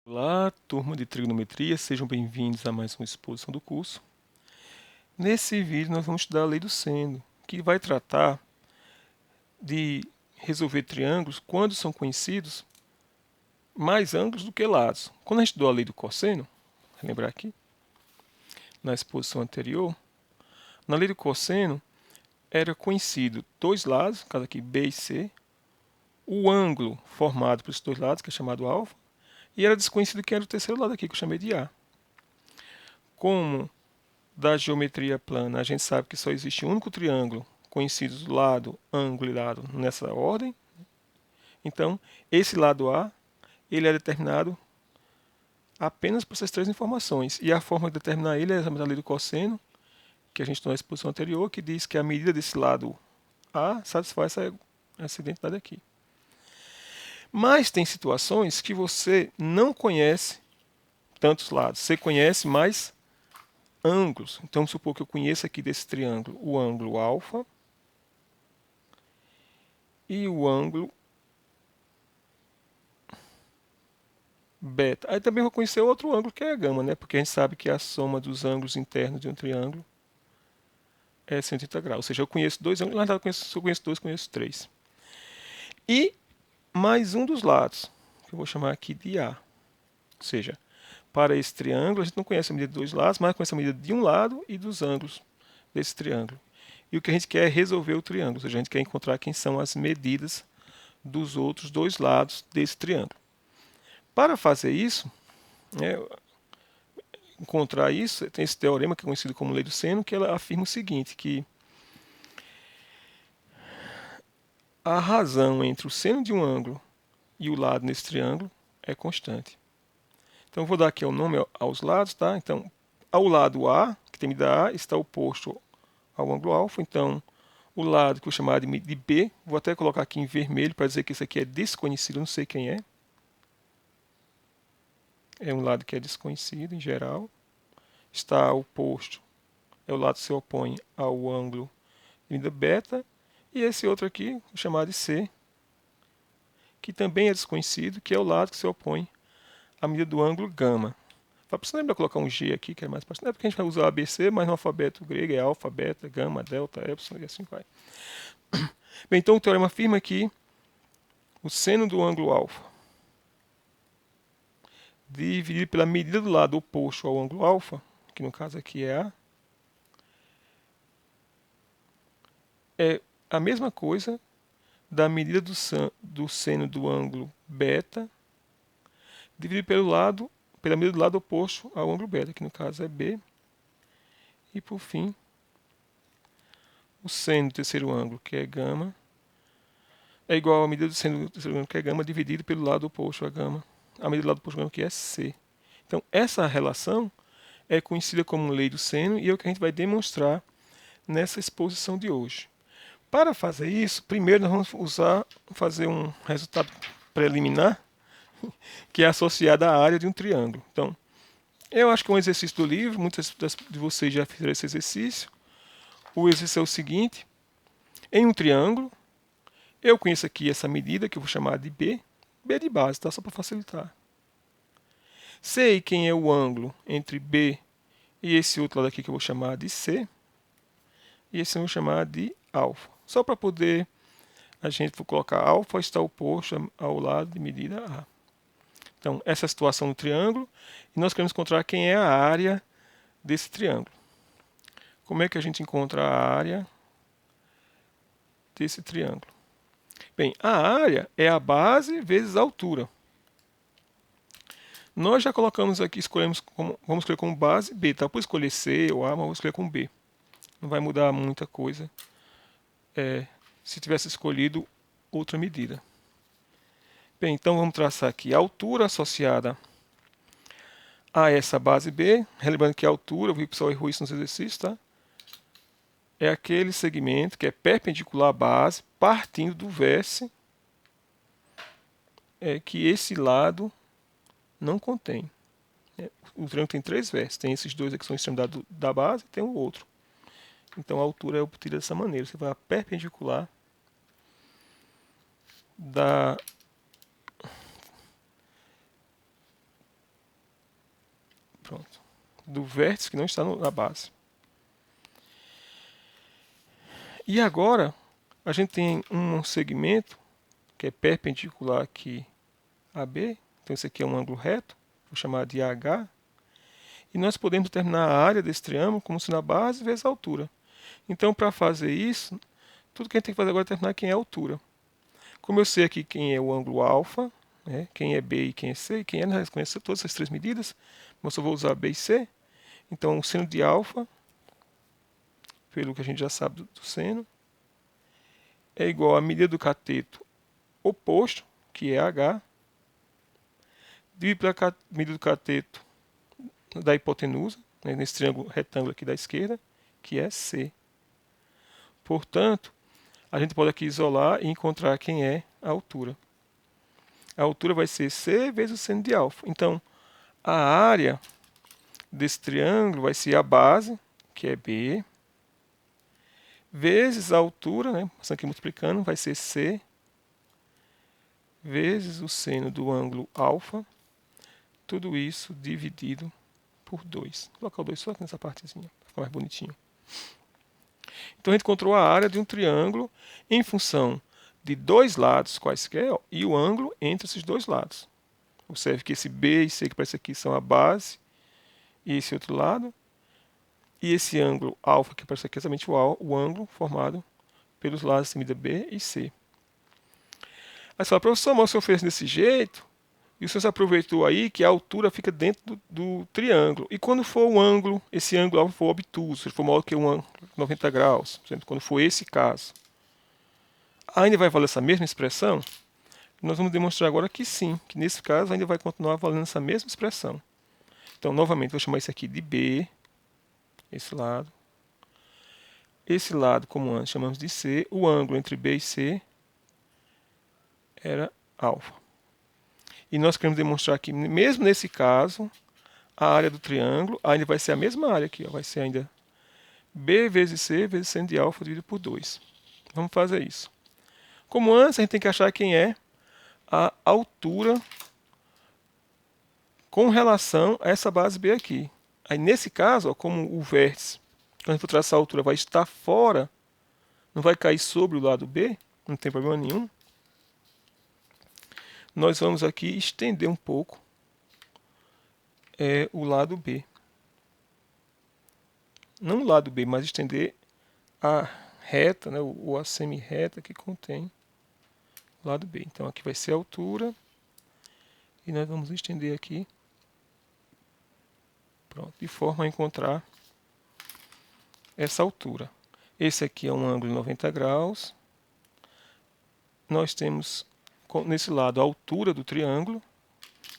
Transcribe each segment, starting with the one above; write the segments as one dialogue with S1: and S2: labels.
S1: Olá, turma de trigonometria, sejam bem-vindos a mais uma exposição do curso. Nesse vídeo nós vamos estudar a lei do seno, que vai tratar de resolver triângulos quando são conhecidos mais ângulos do que lados. Quando a gente estudou a lei do cosseno, vou lembrar aqui, na exposição anterior, na lei do cosseno era conhecido dois lados, no caso aqui B e C, o ângulo formado por esses dois lados, que é chamado alfa, e era desconhecido quem era o terceiro lado aqui, que eu chamei de A. Como da geometria plana, a gente sabe que só existe um único triângulo, conhecidos lado, ângulo e lado nessa ordem. Então, esse lado A, ele é determinado apenas por essas três informações. E a forma de determinar ele é a lei do cosseno, que a gente tem na exposição anterior, que diz que a medida desse lado A satisfaz essa identidade aqui. Mas tem situações que você não conhece tantos lados. Você conhece mais ângulos. Então, vamos supor que eu conheça aqui desse triângulo o ângulo alfa e o ângulo beta. Aí também vou conhecer outro ângulo que é a gama, né? Porque a gente sabe que a soma dos ângulos internos de um triângulo é 180 graus. Ou seja, eu conheço dois ângulos, na verdade, se eu conheço dois, conheço três. E mais um dos lados, que eu vou chamar aqui de A. Ou seja, para esse triângulo, a gente não conhece a medida de dois lados, mas conhece a medida de um lado e dos ângulos desse triângulo. E o que a gente quer é resolver o triângulo, ou seja, a gente quer encontrar quem são as medidas dos outros dois lados desse triângulo. Para fazer isso, né, encontrar isso, tem esse teorema que é conhecido como lei do seno, que ela afirma o seguinte, que a razão entre o seno de um ângulo e o lado nesse triângulo é constante. Então, eu vou dar aqui o nome aos lados, tá? Então, ao lado A, que tem medida A, está oposto ao ângulo alfa. Então, o lado que eu vou chamar de B, vou até colocar aqui em vermelho para dizer que isso aqui é desconhecido, não sei quem é. É um lado que é desconhecido em geral. Está oposto, é o lado que se opõe ao ângulo de medida beta. E esse outro aqui, vou chamar de C, que também é desconhecido, que é o lado que se opõe à medida do ângulo gama. Você lembra de colocar um G aqui, que é mais fácil? Não é porque a gente vai usar ABC, mas no alfabeto grego é alfa, beta, gama, delta, epsilon e assim vai. Bem, então o teorema afirma que o seno do ângulo alfa dividido pela medida do lado oposto ao ângulo alfa, que no caso aqui é A, é a mesma coisa da medida do seno do ângulo beta dividido pela medida do lado oposto ao ângulo beta, que no caso é B. E por fim, o seno do terceiro ângulo, que é gama, é igual à medida do seno do terceiro ângulo, que é gama, dividido pelo lado oposto a gama, a medida do lado oposto a gama, que é C. Então, essa relação é conhecida como lei do seno e é o que a gente vai demonstrar nessa exposição de hoje. Para fazer isso, primeiro nós vamos fazer um resultado preliminar, que é associado à área de um triângulo. Então, eu acho que é um exercício do livro, muitas de vocês já fizeram esse exercício. O exercício é o seguinte: em um triângulo, eu conheço aqui essa medida, que eu vou chamar de B, B de base, tá? Só para facilitar. Sei quem é o ângulo entre B e esse outro lado aqui que eu vou chamar de C, e esse eu vou chamar de alfa. Só para poder a gente colocar alfa está oposto ao lado de medida A. Então, essa é a situação do triângulo, e nós queremos encontrar quem é a área desse triângulo. Como é que a gente encontra a área desse triângulo? Bem, a área é a base vezes a altura. Nós já colocamos aqui, vamos escolher como base B, tá? Por escolher C ou A, mas vou escolher como B. Não vai mudar muita coisa se tivesse escolhido outra medida. Bem, então vamos traçar aqui a altura associada a essa base B. Lembrando que a altura, eu vi que o pessoal errou isso nos exercícios, tá? É aquele segmento que é perpendicular à base, partindo do vértice que esse lado não contém. O triângulo tem três vértices, tem esses dois aqui que são extremidades da base e tem o outro. Então a altura é obtida dessa maneira. Você vai a perpendicular Pronto. Do vértice que não está na base. E agora, a gente tem um segmento que é perpendicular aqui a B. Então, esse aqui é um ângulo reto. Vou chamar de AH. E nós podemos determinar a área desse triângulo como sendo a base vezes a altura. Então, para fazer isso, tudo que a gente tem que fazer agora é determinar quem é a altura. Como eu sei aqui quem é o ângulo alfa, né, quem é B e quem é C, quem é, nós conhecemos todas essas três medidas, mas eu vou usar B e C. Então, o seno de alfa, pelo que a gente já sabe do seno, é igual à medida do cateto oposto, que é H, dividido pela medida do cateto da hipotenusa, né, nesse triângulo retângulo aqui da esquerda, que é C. Portanto, a gente pode aqui isolar e encontrar quem é a altura. A altura vai ser C vezes o seno de alfa. Então, a área desse triângulo vai ser a base, que é B, vezes a altura, né, aqui multiplicando, vai ser C, vezes o seno do ângulo alfa, tudo isso dividido por 2. Vou colocar o 2 só aqui nessa partezinha, para ficar mais bonitinho. Então a gente encontrou a área de um triângulo em função de dois lados quaisquer, ó, e o ângulo entre esses dois lados. Observe que esse B e C que parece aqui são a base, e esse outro lado. E esse ângulo alfa que parece aqui é exatamente o ângulo formado pelos lados de medida B e C. Aí você fala, professor, mas o senhor fez desse jeito, e o senhor se aproveitou aí que a altura fica dentro do triângulo. E quando for o ângulo, esse ângulo alfa for obtuso, se for maior que um ângulo 90 graus, por exemplo, quando for esse caso, ainda vai valer essa mesma expressão? Nós vamos demonstrar agora que sim, que nesse caso ainda vai continuar valendo essa mesma expressão. Então, novamente, vou chamar isso aqui de B, esse lado. Esse lado, como antes, chamamos de C. O ângulo entre B e C era alfa. E nós queremos demonstrar que, mesmo nesse caso, a área do triângulo ainda vai ser a mesma área aqui, ó, vai ser ainda B vezes C vezes seno de alfa dividido por 2. Vamos fazer isso. Como antes, a gente tem que achar quem é a altura com relação a essa base B aqui. Aí, nesse caso, ó, como o vértice, quando a gente for traçar a altura, vai estar fora, não vai cair sobre o lado B, não tem problema nenhum. Nós vamos aqui estender um pouco o lado B. Não o lado B, mas estender a reta, né, ou a semi-reta que contém o lado B. Então aqui vai ser a altura e nós vamos estender aqui, pronto, de forma a encontrar essa altura. Esse aqui é um ângulo de 90 graus. Nós temos nesse lado a altura do triângulo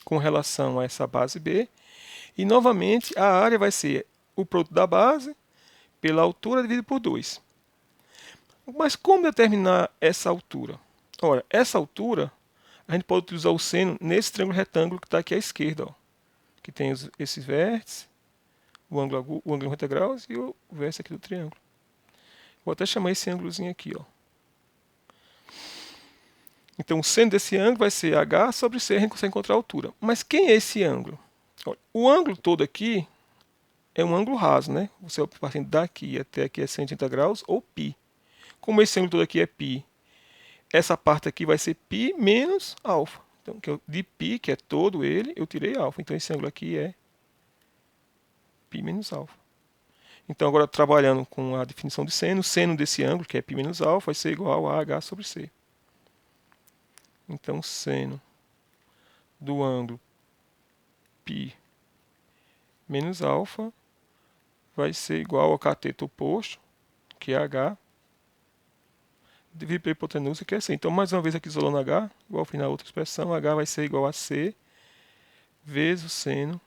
S1: com relação a essa base B. E novamente a área vai ser o produto da base pela altura dividido por 2. Mas como determinar essa altura? Ora, essa altura a gente pode utilizar o seno nesse triângulo retângulo que está aqui à esquerda, ó, que tem esses vértices, o ângulo 90 graus e o vértice aqui do triângulo. Vou até chamar esse ângulozinho aqui, ó. Então, o seno desse ângulo vai ser H sobre C, a gente consegue encontrar a altura. Mas quem é esse ângulo? Olha, o ângulo todo aqui é um ângulo raso, né? Você partindo daqui até aqui é 180 graus, ou π. Como esse ângulo todo aqui é π, essa parte aqui vai ser π menos alfa. Então, de π, que é todo ele, eu tirei alfa. Então, esse ângulo aqui é π menos alfa. Então, agora trabalhando com a definição de seno, o seno desse ângulo, que é π menos alfa, vai ser igual a H sobre C. Então, seno do ângulo π menos alfa vai ser igual ao cateto oposto, que é H, dividido pela hipotenusa, que é C. Então, mais uma vez aqui isolando H, igual ao final da outra expressão, H vai ser igual a C vezes o seno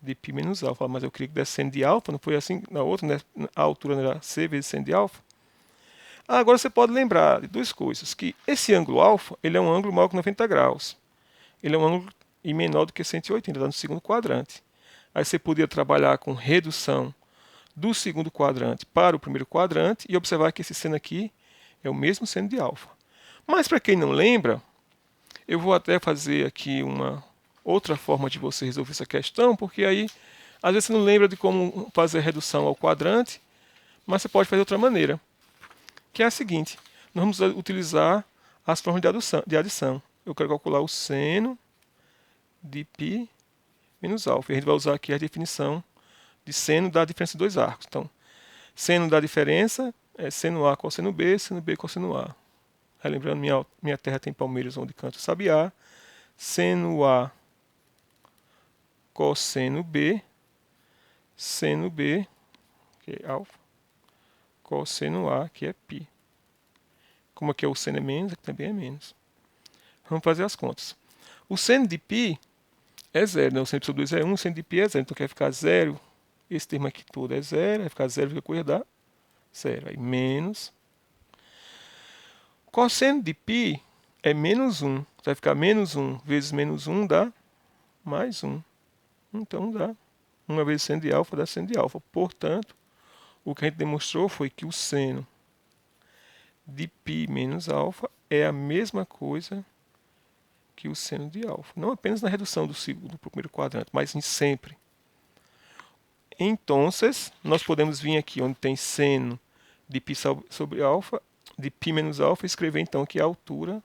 S1: de π menos alfa. Mas eu queria que desse seno de alfa, não foi assim na outra, né? A altura não era C vezes seno de alfa. Agora você pode lembrar de duas coisas, que esse ângulo alfa, ele é um ângulo maior que 90 graus. Ele é um ângulo e menor do que 180, está no segundo quadrante. Aí você podia trabalhar com redução do segundo quadrante para o primeiro quadrante e observar que esse seno aqui é o mesmo seno de alfa. Mas para quem não lembra, eu vou até fazer aqui uma outra forma de você resolver essa questão, porque aí às vezes você não lembra de como fazer a redução ao quadrante, mas você pode fazer de outra maneira, que é a seguinte: nós vamos utilizar as formas de adição. Eu quero calcular o seno de π menos alfa. E a gente vai usar aqui a definição de seno da diferença de dois arcos. Então, seno da diferença é seno A cosseno B cosseno A. Relembrando, minha terra tem palmeiras onde canta o sabiá. Seno A cosseno B, seno B, que é alfa, cosseno A, que é π. Como aqui o seno é menos, aqui também é menos. Vamos fazer as contas. O seno de π é zero, né? O seno sobre 2 é 1, o seno de π é zero. Então quer ficar zero. Esse termo aqui todo é zero, vai ficar zero, fica coisa dá zero. Aí menos. Cosseno de π é menos 1. Vai ficar menos 1 vezes menos 1 dá mais 1. Então dá. Uma vezes seno de alfa dá seno de alfa. Portanto, o que a gente demonstrou foi que o seno de π menos alfa é a mesma coisa que o seno de alfa. Não apenas na redução do primeiro quadrante, mas em sempre. Então, nós podemos vir aqui onde tem seno de π sobre alfa, de π menos alfa, e escrever então que a altura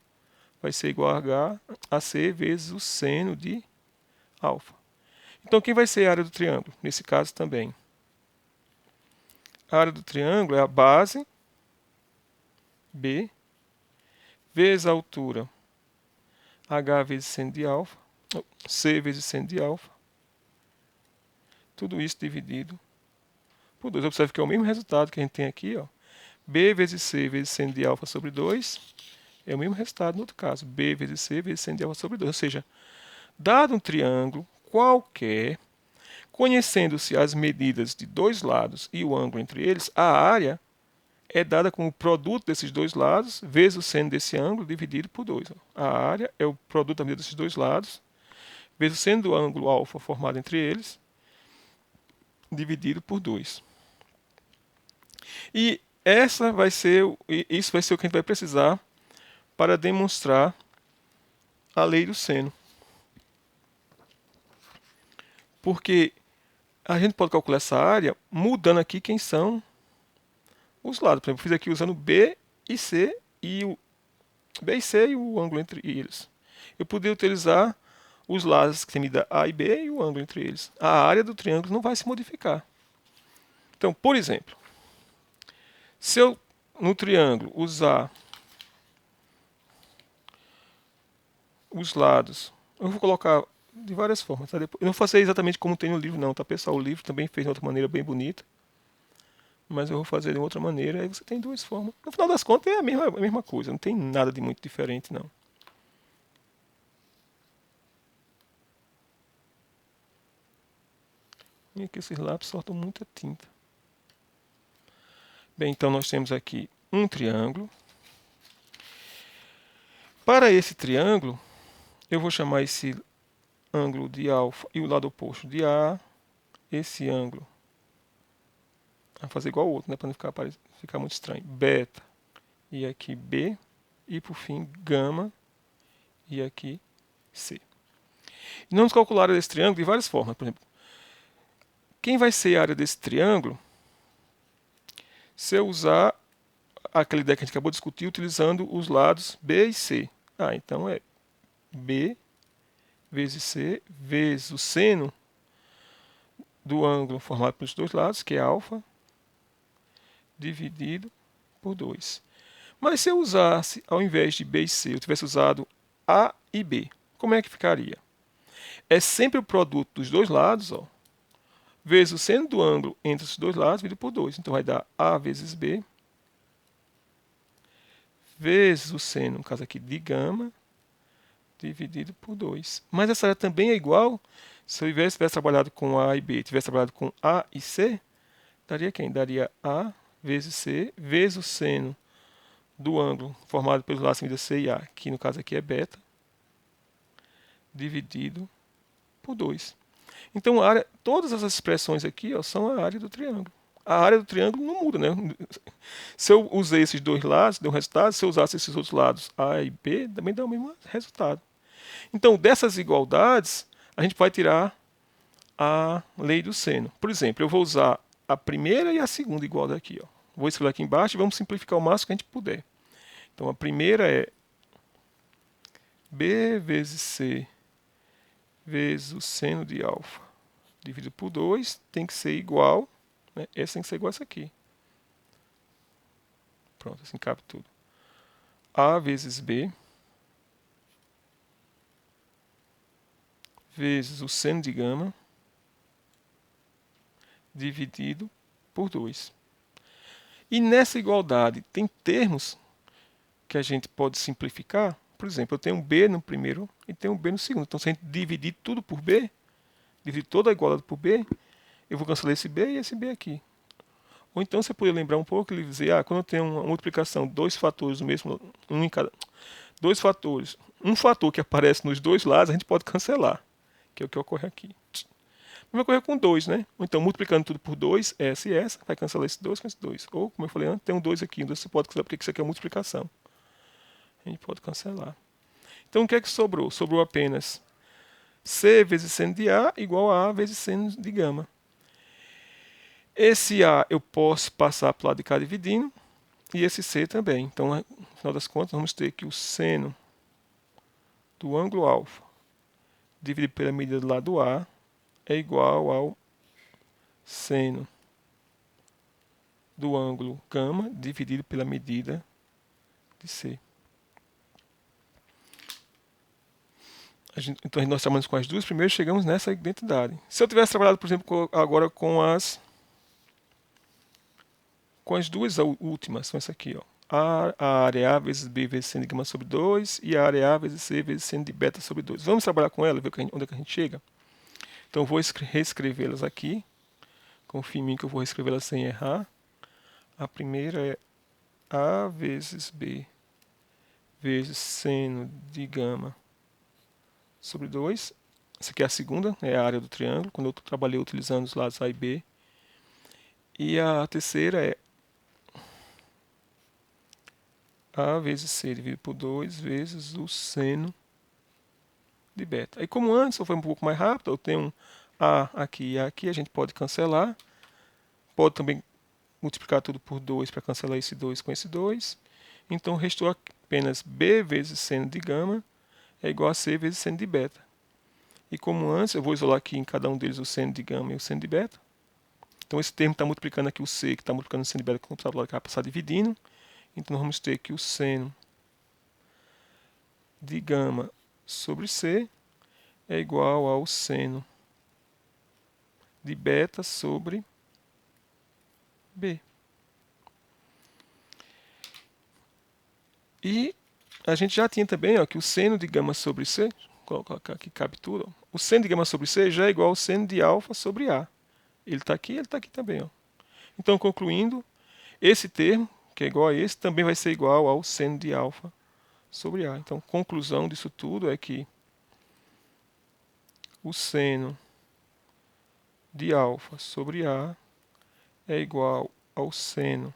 S1: vai ser igual a h a c vezes o seno de alfa. Então, quem vai ser a área do triângulo? Nesse caso também. A área do triângulo é a base B vezes a altura h vezes seno de alfa, c vezes seno de alfa. Tudo isso dividido por 2. Observe que é o mesmo resultado que a gente tem aqui, ó. B vezes C vezes seno de alfa sobre 2 é o mesmo resultado no outro caso. B vezes C vezes seno de alfa sobre 2. Ou seja, dado um triângulo qualquer, conhecendo-se as medidas de dois lados e o ângulo entre eles, a área é dada como o produto desses dois lados vezes o seno desse ângulo dividido por 2. A área é o produto da medida desses dois lados vezes o seno do ângulo alfa formado entre eles dividido por 2. E isso vai ser o que a gente vai precisar para demonstrar a lei do seno. Porque a gente pode calcular essa área mudando aqui quem são os lados. Por exemplo, eu fiz aqui usando B e C e o ângulo entre eles. Eu poderia utilizar os lados que tem medida A e B e o ângulo entre eles. A área do triângulo não vai se modificar. Então, por exemplo, se eu no triângulo usar os lados, eu vou colocar de várias formas. Tá? Eu não vou fazer exatamente como tem no livro, não, tá, pessoal? O livro também fez de outra maneira bem bonita. Mas eu vou fazer de outra maneira. Aí você tem duas formas. No final das contas é a mesma coisa. Não tem nada de muito diferente, não. E aqui esses lápis soltam muita tinta. Bem, então nós temos aqui um triângulo. Para esse triângulo, eu vou chamar esse ângulo de alfa e o lado oposto de A. Esse ângulo. Vou fazer igual ao outro, né, para não ficar muito estranho. Beta e aqui B. E por fim, gama e aqui C. E vamos calcular a área desse triângulo de várias formas. Por exemplo, quem vai ser a área desse triângulo se eu usar aquela ideia que a gente acabou de discutir utilizando os lados B e C? Então é B vezes C vezes o seno do ângulo formado pelos dois lados, que é alfa, dividido por 2. Mas se eu usasse, ao invés de B e C, eu tivesse usado A e B, como é que ficaria? É sempre o produto dos dois lados, ó, vezes o seno do ângulo entre os dois lados, dividido por 2. Então vai dar A vezes B, vezes o seno, no caso aqui, de gama, dividido por 2. Mas essa área também é igual, se eu tivesse trabalhado com A e B, tivesse trabalhado com A e C, daria quem? Daria A vezes C, vezes o seno do ângulo formado pelos lados de C e A, que no caso aqui é beta, dividido por 2. Então, todas essas expressões aqui, ó, são a área do triângulo. A área do triângulo não muda, né? Se eu usei esses dois lados, deu um resultado. Se eu usasse esses outros lados, A e B, também dá o mesmo resultado. Então, dessas igualdades, a gente vai tirar a lei do seno. Por exemplo, eu vou usar a primeira e a segunda igualdade aqui. Ó. Vou escrever aqui embaixo e vamos simplificar o máximo que a gente puder. Então, a primeira é B vezes C vezes o seno de alfa dividido por 2 tem que ser igual, né? Essa tem que ser igual a essa aqui. Pronto, assim cabe tudo. A vezes B vezes o seno de gama dividido por 2. E nessa igualdade tem termos que a gente pode simplificar. Por exemplo, eu tenho um B no primeiro e tenho um B no segundo. Então, se a gente dividir tudo por B, dividir toda a igualdade por B, eu vou cancelar esse B e esse B aqui. Ou então você poderia lembrar um pouco e dizer, quando eu tenho uma multiplicação, dois fatores do mesmo, um em cada, dois fatores, um fator que aparece nos dois lados, a gente pode cancelar, que é o que ocorre aqui. Vai ocorrer com 2, né? Ou então, multiplicando tudo por 2, essa e essa, vai cancelar esse 2 com esse 2. Ou, como eu falei antes, tem um 2 aqui, você pode cancelar porque isso aqui é multiplicação. A gente pode cancelar. Então, o que é que sobrou? Sobrou apenas C vezes seno de A igual a vezes seno de gama. Esse A eu posso passar para o lado de cá dividindo, e esse C também. Então, no final das contas, vamos ter que o seno do ângulo alfa dividido pela medida do lado A é igual ao seno do ângulo gama dividido pela medida de C. Então, nós trabalhamos com as duas primeiras, chegamos nessa identidade. Se eu tivesse trabalhado, por exemplo, agora com as duas últimas, são essa aqui, ó. A área A vezes B vezes seno de gama sobre 2 e a área A vezes C vezes seno de beta sobre 2. Vamos trabalhar com ela, ver onde é que a gente chega? Então, eu vou reescrevê-las aqui. Confie em mim que eu vou reescrevê-las sem errar. A primeira é A vezes B vezes seno de gama sobre 2. Essa aqui é a segunda, é a área do triângulo, quando eu trabalhei utilizando os lados A e B. E a terceira é A vezes C dividido por 2 vezes o seno de beta. E como antes, eu fui um pouco mais rápido, eu tenho um A aqui e A aqui, a gente pode cancelar. Pode também multiplicar tudo por 2 para cancelar esse 2 com esse 2. Então, restou apenas B vezes seno de gama é igual a C vezes seno de beta. E como antes, eu vou isolar aqui em cada um deles o seno de gama e o seno de beta. Então, esse termo está multiplicando aqui o C, que está multiplicando o seno de beta, que o vai passar dividindo. Então, nós vamos ter que o seno de gama sobre C é igual ao seno de beta sobre B. E a gente já tinha também que o seno de gama sobre C, vou colocar aqui, cabe tudo, o seno de gama sobre C já é igual ao seno de alfa sobre A. Ele está aqui, ele está aqui também. Ó. Então, concluindo, esse termo, que é igual a esse, também vai ser igual ao seno de alfa sobre A. Então, conclusão disso tudo é que o seno de alfa sobre A é igual ao seno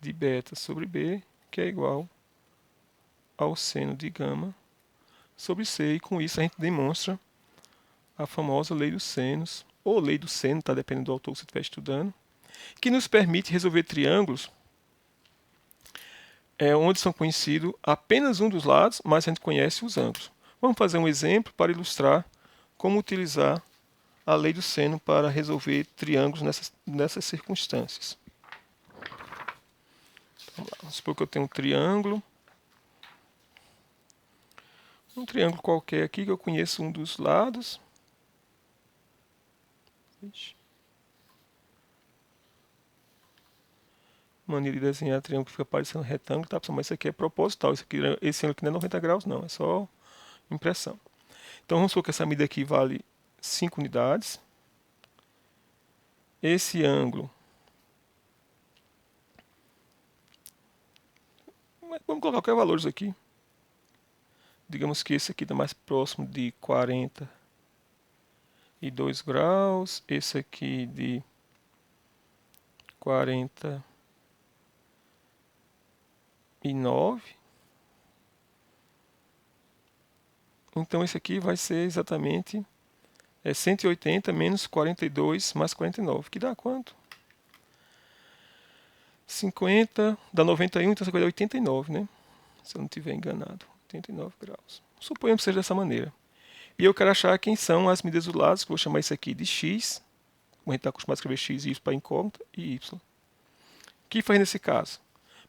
S1: de beta sobre B, que é igual ao seno de gama sobre C. E com isso a gente demonstra a famosa lei dos senos, ou lei do seno, tá? Dependendo do autor que você estiver estudando, que nos permite resolver triângulos onde são conhecidos apenas um dos lados, mas a gente conhece os ângulos. Vamos fazer um exemplo para ilustrar como utilizar a lei do seno para resolver triângulos nessas circunstâncias. Vamos supor que eu tenho um triângulo qualquer aqui, que eu conheço um dos lados. Mania de desenhar triângulo que fica parecendo retângulo, tá? Mas isso aqui é proposital. Esse ângulo aqui não é 90 graus, não. É só impressão. Então, vamos supor que essa medida aqui vale 5 unidades. Esse ângulo... Vamos colocar qualquer valores aqui. Digamos que esse aqui está mais próximo de 42 graus. Esse aqui de 49. Então esse aqui vai ser exatamente 180 menos 42 mais 49, que dá quanto? 50, dá 91, então essa coisa é 89, né? Se eu não estiver enganado. 89 graus. Suponhamos que seja dessa maneira. E eu quero achar quem são as medidas dos lados, que eu vou chamar isso aqui de x, como a gente está acostumado a escrever x e y para incógnita, e y. O que faz nesse caso?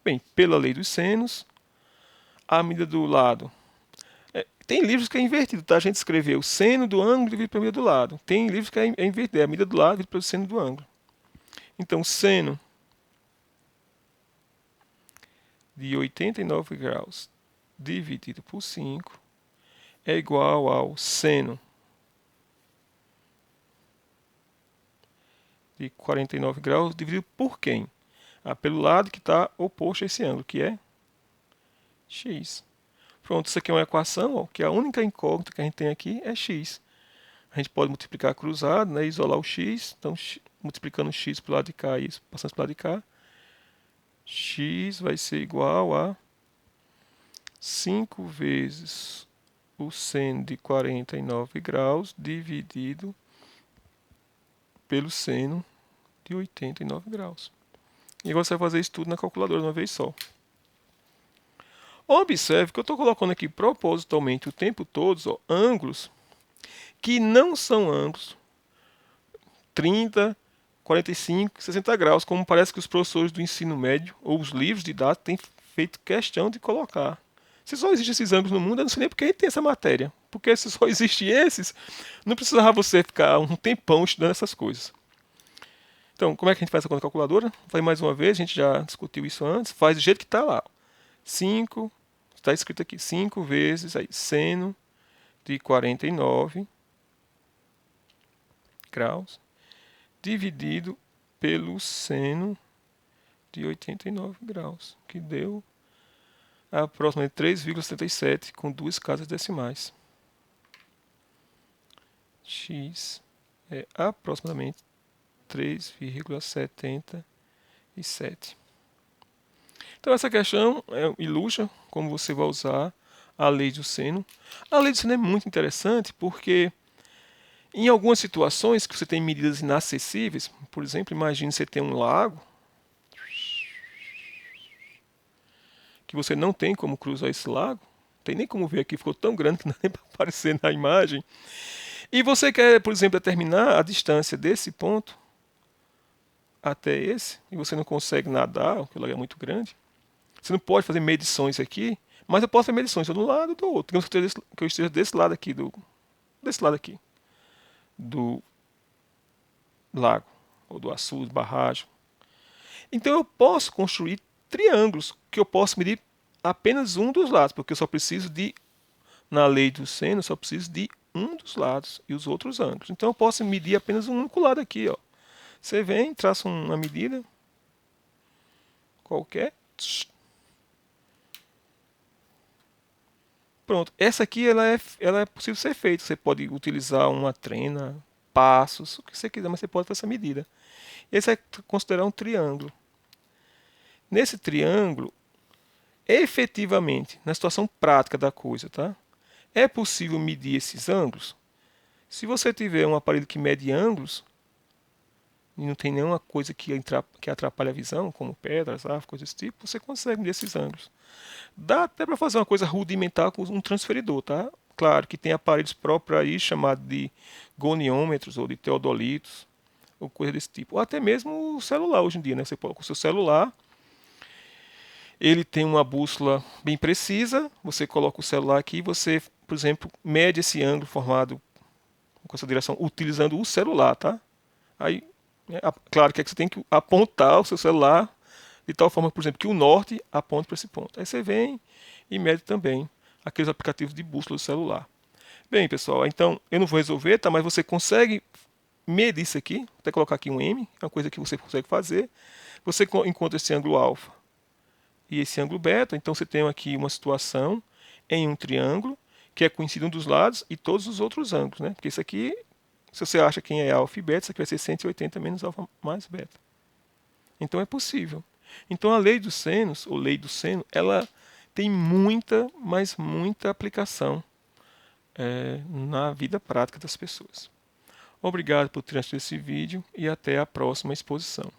S1: Bem, pela lei dos senos, a medida do lado. Tem livros que é invertido, tá? A gente escreveu o seno do ângulo dividido pela medida do lado. Tem livros que é invertido, é a medida do lado dividido pelo seno do ângulo. Então, seno de 89 graus dividido por 5 é igual ao seno de 49 graus dividido por quem? Pelo lado que está oposto a esse ângulo, que é x. Pronto, isso aqui é uma equação, ó, que a única incógnita que a gente tem aqui é x. A gente pode multiplicar cruzado, né, isolar o x, então multiplicando o x para o lado de cá e passando para o lado de cá, x vai ser igual a 5 vezes o seno de 49 graus dividido pelo seno de 89 graus. E agora você vai fazer isso tudo na calculadora de uma vez só. Observe que eu estou colocando aqui propositalmente o tempo todo ó, ângulos que não são ângulos 30, 45, 60 graus, como parece que os professores do ensino médio ou os livros didáticos têm feito questão de colocar. Se só existem esses ângulos no mundo, eu não sei nem porque a gente tem essa matéria. Porque se só existem esses, não precisava você ficar um tempão estudando essas coisas. Então, como é que a gente faz essa conta calculadora? Vai mais uma vez, a gente já discutiu isso antes. Faz do jeito que está lá. 5, está escrito aqui, 5 vezes aí, seno de 49 graus dividido pelo seno de 89 graus, que deu aproximadamente 3,77 com duas casas decimais. X é aproximadamente 3,77. Então essa questão ilustra como você vai usar a lei do seno. A lei do seno é muito interessante porque em algumas situações que você tem medidas inacessíveis, por exemplo, imagine você tem um lago que você não tem como cruzar esse lago, não tem nem como ver aqui, ficou tão grande que não dá nem para aparecer na imagem. E você quer, por exemplo, determinar a distância desse ponto até esse, e você não consegue nadar, porque o lago é muito grande. Você não pode fazer medições aqui, mas eu posso fazer medições de um lado e do outro. Que eu esteja desse lado aqui, desse lado aqui, do lago, ou do açude, barragem. Então eu posso construir triângulos, que eu posso medir apenas um dos lados, porque eu só preciso de, na lei do seno, eu só preciso de um dos lados e os outros ângulos. Então eu posso medir apenas um único lado aqui. Ó. Você vem, traça uma medida qualquer. Pronto, essa aqui ela é possível ser feita. Você pode utilizar uma trena, passos, o que você quiser, mas você pode fazer essa medida. Esse é considerar um triângulo. Nesse triângulo, efetivamente, na situação prática da coisa, tá? É possível medir esses ângulos? Se você tiver um aparelho que mede ângulos, e não tem nenhuma coisa que atrapalhe a visão, como pedras, árvores, coisas desse tipo, você consegue medir esses ângulos. Dá até para fazer uma coisa rudimentar com um transferidor, tá? Claro que tem aparelhos próprios aí chamados de goniômetros ou de teodolitos, ou coisa desse tipo. Ou até mesmo o celular hoje em dia, né? Você pode com o seu celular, ele tem uma bússola bem precisa, você coloca o celular aqui, você, por exemplo, mede esse ângulo formado com essa direção utilizando o celular, tá? Aí, claro que, é que você tem que apontar o seu celular de tal forma, por exemplo, que o norte aponte para esse ponto. Aí você vem e mede também aqueles aplicativos de bússola do celular. Bem, pessoal, então eu não vou resolver, tá? Mas você consegue medir isso aqui, vou até colocar aqui um M, é uma coisa que você consegue fazer. Você encontra esse ângulo alfa e esse ângulo beta, então você tem aqui uma situação em um triângulo que é conhecido um dos lados e todos os outros ângulos, né? Porque isso aqui, se você acha quem é alfa e beta, isso aqui vai ser 180 menos alfa mais beta. Então é possível. Então a lei dos senos, ou lei do seno, ela tem muita, mas muita aplicação na vida prática das pessoas. Obrigado por ter assistido esse vídeo e até a próxima exposição.